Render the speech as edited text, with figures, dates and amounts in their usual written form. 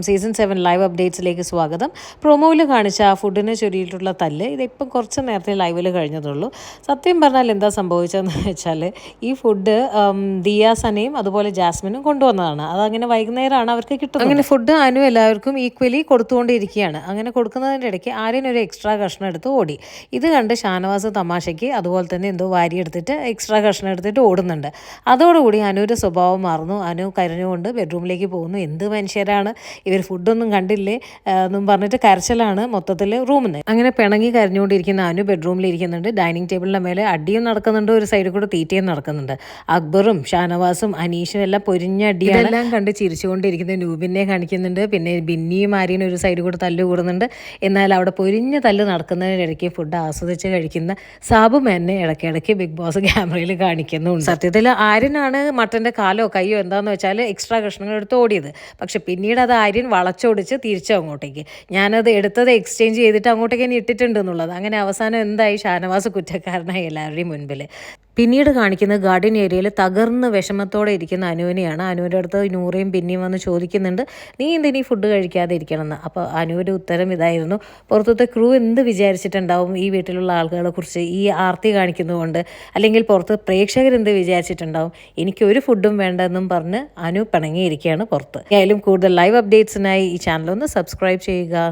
Season 7 live അപ്ഡേറ്റ്സിലേക്ക് സ്വാഗതം. പ്രൊമോയിൽ കാണിച്ച ആ ഫുഡിനെ ചൊല്ലിയിട്ടുള്ള തല്ല് ഇതിപ്പം കുറച്ച് നേരത്തെ ലൈവിൽ കഴിഞ്ഞതുള്ളൂ. സത്യം പറഞ്ഞാൽ എന്താ സംഭവിച്ചതെന്ന് വെച്ചാൽ ഈ ഫുഡ് ദിയാസനയും അതുപോലെ ജാസ്മിനും കൊണ്ടുവന്നതാണ്. അതങ്ങനെ വൈകുന്നേരമാണ് അവർക്ക് കിട്ടുന്നത്. അങ്ങനെ ഫുഡ് അനു എല്ലാവർക്കും ഈക്വലി കൊടുത്തുകൊണ്ടിരിക്കുകയാണ്. അങ്ങനെ കൊടുക്കുന്നതിൻ്റെ ഇടയ്ക്ക് ആര്യൻ ഒരു എക്സ്ട്രാ കഷ്ണം എടുത്ത് ഓടി. ഇത് കണ്ട് ഷാനവാസ് തമാശയ്ക്ക് അതുപോലെ തന്നെ എന്തോ വാരി എടുത്തിട്ട് എക്സ്ട്രാ കഷ്ണം എടുത്തിട്ട് ഓടുന്നുണ്ട്. അതോടുകൂടി അനുവിൻ്റെ സ്വഭാവം മാറുന്നു. അനു കരഞ്ഞുകൊണ്ട് ബെഡ്റൂമിലേക്ക് പോകുന്നു. എന്ത് മനുഷ്യരാണ് ഇവർ, ഫുഡൊന്നും കണ്ടില്ലേ എന്നും പറഞ്ഞിട്ട് കരച്ചിലാണ് മൊത്തത്തിൽ റൂമിൽ നിന്ന്. അങ്ങനെ പിണങ്ങി കരഞ്ഞുകൊണ്ടിരിക്കുന്ന അനു ബെഡ്റൂമിൽ ഇരിക്കുന്നുണ്ട്. ഡൈനിങ് ടേബിളിൻ്റെ മേലെ അടിയും നടക്കുന്നുണ്ട്, ഒരു സൈഡിൽ കൂടെ തീറ്റയും നടക്കുന്നുണ്ട്. അക്ബറും ഷാനവാസും അനീഷും എല്ലാം പൊരിഞ്ഞ അടിയെല്ലാം കണ്ട് ചിരിച്ചുകൊണ്ടിരിക്കുന്ന നൂബിനെ കാണിക്കുന്നുണ്ട്. പിന്നെ ബിന്നിയും ആര്യനും ഒരു സൈഡിൽ കൂടെ തല്ല് കൂടുന്നുണ്ട്. എന്നാൽ അവിടെ പൊരിഞ്ഞ തല്ല് നടക്കുന്നതിനിടയ്ക്ക് ഫുഡ് ആസ്വദിച്ച് കഴിക്കുന്ന സാബു മേനെ ഇടയ്ക്കിടയ്ക്ക് ബിഗ് ബോസ് ക്യാമറയിൽ കാണിക്കുന്നുണ്ട്. സത്യത്തിൽ ആര്യനാണ് മട്ടൻ്റെ കാലോ കയ്യോ എന്താണെന്ന് വെച്ചാൽ എക്സ്ട്രാ കഷ്ണങ്ങൾ എടുത്ത് ഓടിയത്. പക്ഷെ പിന്നീട് അത് ആര്യൻ വളച്ചൊടിച്ച് തിരിച്ചു അങ്ങോട്ടേക്ക്, ഞാനത് എടുത്തത് എക്സ്ചേഞ്ച് ചെയ്തിട്ട് അങ്ങോട്ടേക്ക് തന്നെ ഇട്ടിട്ടുണ്ട് എന്നുള്ളത്. അങ്ങനെ അവസാനം എന്തായി, ഷാനവാസ് കുറ്റക്കാരനായി എല്ലാവരുടെയും മുൻപിൽ. പിന്നീട് കാണിക്കുന്നത് ഗാർഡൻ ഏരിയയിൽ തകർന്ന് വിഷമത്തോടെ ഇരിക്കുന്ന അനുവിനെയാണ്. അനുവിൻ്റെ അടുത്ത് നൂറയും പിന്നെയും വന്ന് ചോദിക്കുന്നുണ്ട്, നീ എന്തിനീ ഫുഡ് കഴിക്കാതെ ഇരിക്കണമെന്ന്. അപ്പോൾ അനുവിൻ്റെ ഉത്തരം ഇതായിരുന്നു, പുറത്തത്തെ ക്രൂ എന്ത് വിചാരിച്ചിട്ടുണ്ടാവും ഈ വീട്ടിലുള്ള ആളുകളെ കുറിച്ച് ഈ ആർത്തി കാണിക്കുന്നതുകൊണ്ട്, അല്ലെങ്കിൽ പുറത്ത് പ്രേക്ഷകരെന്ത് വിചാരിച്ചിട്ടുണ്ടാവും, എനിക്കൊരു ഫുഡും വേണ്ടെന്നും പറഞ്ഞ് അനു പിണങ്ങിയിരിക്കുകയാണ് പുറത്ത്. ആയാലും കൂടുതൽ ലൈവ് അപ്ഡേറ്റ്സിനായി ഈ ചാനൽ ഒന്ന് സബ്സ്ക്രൈബ് ചെയ്യുക.